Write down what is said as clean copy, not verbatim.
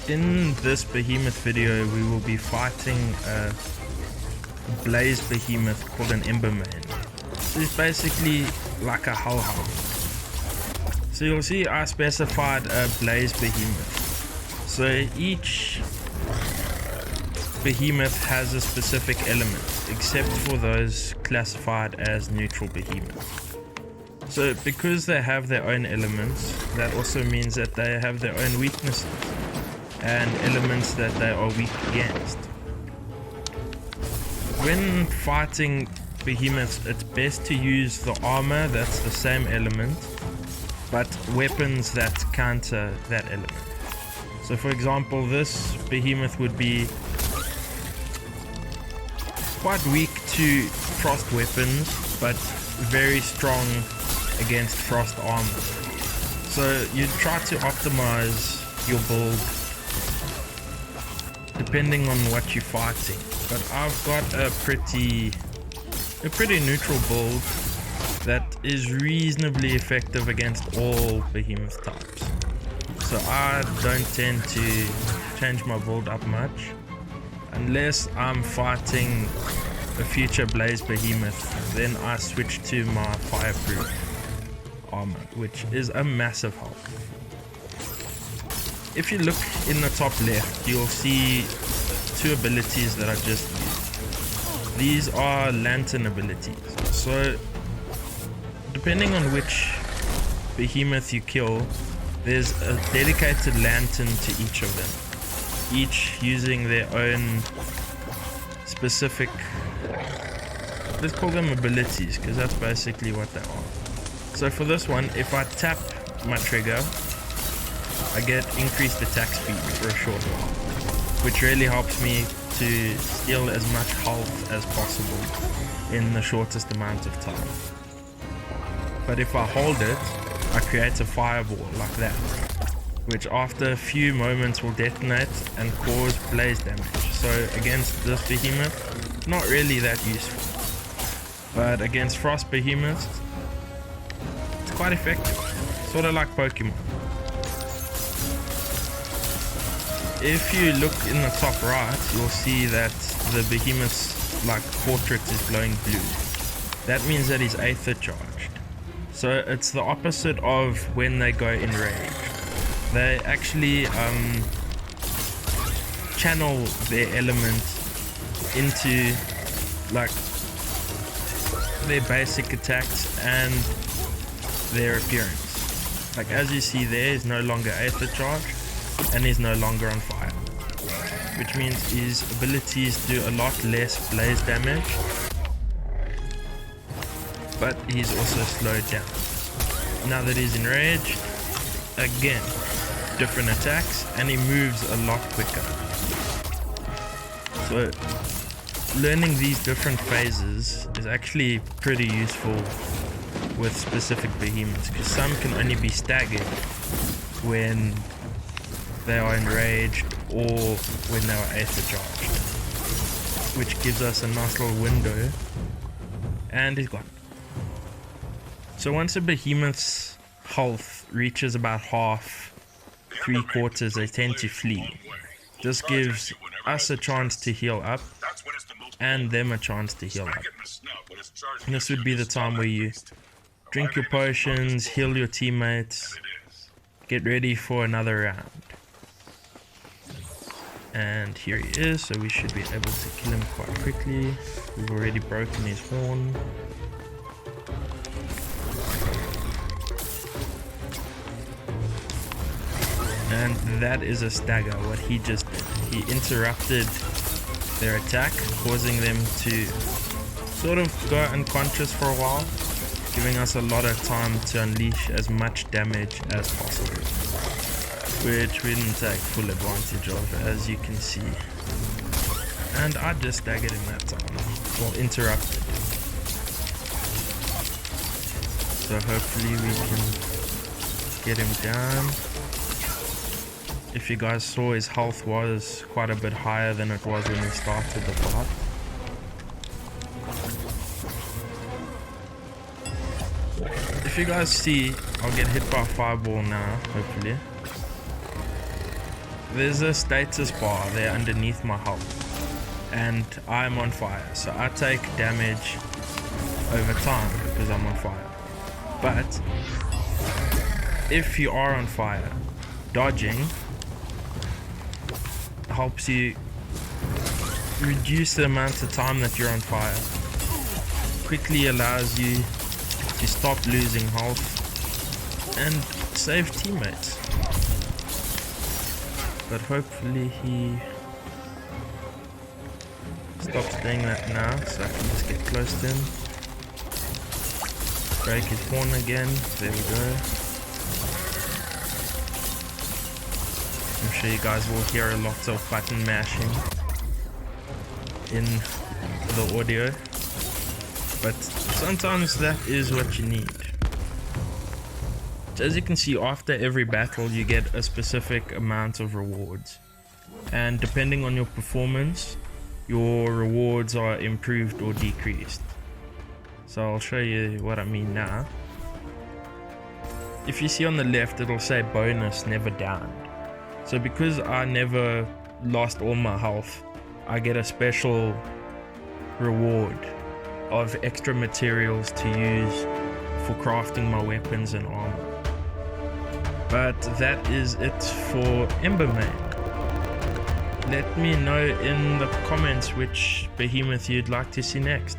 In this behemoth video, we will be fighting a blaze behemoth called an Embermane. So it's basically like a hellhound. So you'll see I specified a blaze behemoth. So each behemoth has a specific element, except for those classified as neutral behemoths. So because they have their own elements, that also means that they have their own weaknesses and elements that they are weak against. When fighting behemoths, it's best to use the armor that's the same element, but weapons that counter that element. So for example, this behemoth would be quite weak to frost weapons, but very strong against frost armor. So you try to optimize your build depending on what you're fighting. But I've got a pretty neutral build that is reasonably effective against all behemoth types. So I don't tend to change my build up much unless I'm fighting a future blaze behemoth. Then I switch to my fireproof armor, which is a massive help. If you look in the top left, you'll see two abilities that I just used. These are lantern abilities. So depending on which behemoth you kill, there's a dedicated lantern to each of them, each using their own specific, let's call them abilities, because that's basically what they are. So for this one, if I tap my trigger, I get increased attack speed for a short while, which really helps me to steal as much health as possible in the shortest amount of time. But if I hold it, I create a fireball like that, which after a few moments will detonate and cause blaze damage. So against this behemoth, not really that useful, but against frost behemoths, it's quite effective, sort of like Pokemon. If you look in the top right, you'll see that the behemoth's like portrait is glowing blue. That means that he's aether charged. So it's the opposite of when they go in rage. They actually channel their element into like their basic attacks and their appearance. Like as you see there, he's no longer aether charged and he's no longer on fire, which means his abilities do a lot less blaze damage, but he's also slowed down. Now that he's enraged, again, different attacks, and he moves a lot quicker. So learning these different phases is actually pretty useful with specific behemoths, because some can only be staggered when they are enraged or when they are aether charged, which gives us a nice little window, and he's gone. So once a behemoth's health reaches about half, 3/4, they tend to flee. This gives us a chance to heal up and them a chance to heal up. And this would be the time where you drink your potions, heal your teammates, get ready for another round. And here he is, so we should be able to kill him quite quickly. We've already broken his horn. And that is a stagger, what he just did. He interrupted their attack, causing them to sort of go unconscious for a while, giving us a lot of time to unleash as much damage as possible, which we didn't take full advantage of, as you can see. And I just staggered him that time, well, interrupted. So hopefully we can get him down. If you guys saw, his health was quite a bit higher than it was when we started the fight. If you guys see, I'll get hit by a fireball now, hopefully. there's a status bar there underneath my health, and I'm on fire, so I take damage over time because I'm on fire. But if you are on fire, dodging helps you reduce the amount of time that you're on fire. Quickly allows you to stop losing health and save teammates. But hopefully he stops doing that now, so I can just get close to him. Break his horn again. There we go. I'm sure you guys will hear a lot of button mashing in the audio, but sometimes that is what you need. So as you can see, after every battle you get a specific amount of rewards, and depending on your performance your rewards are improved or decreased. So I'll show you what I mean now. If you see on the left, it'll say bonus never downed. So because I never lost all my health, I get a special reward of extra materials to use for crafting my weapons and armor. But that is it for Embermane. Let me know in the comments which behemoth you'd like to see next.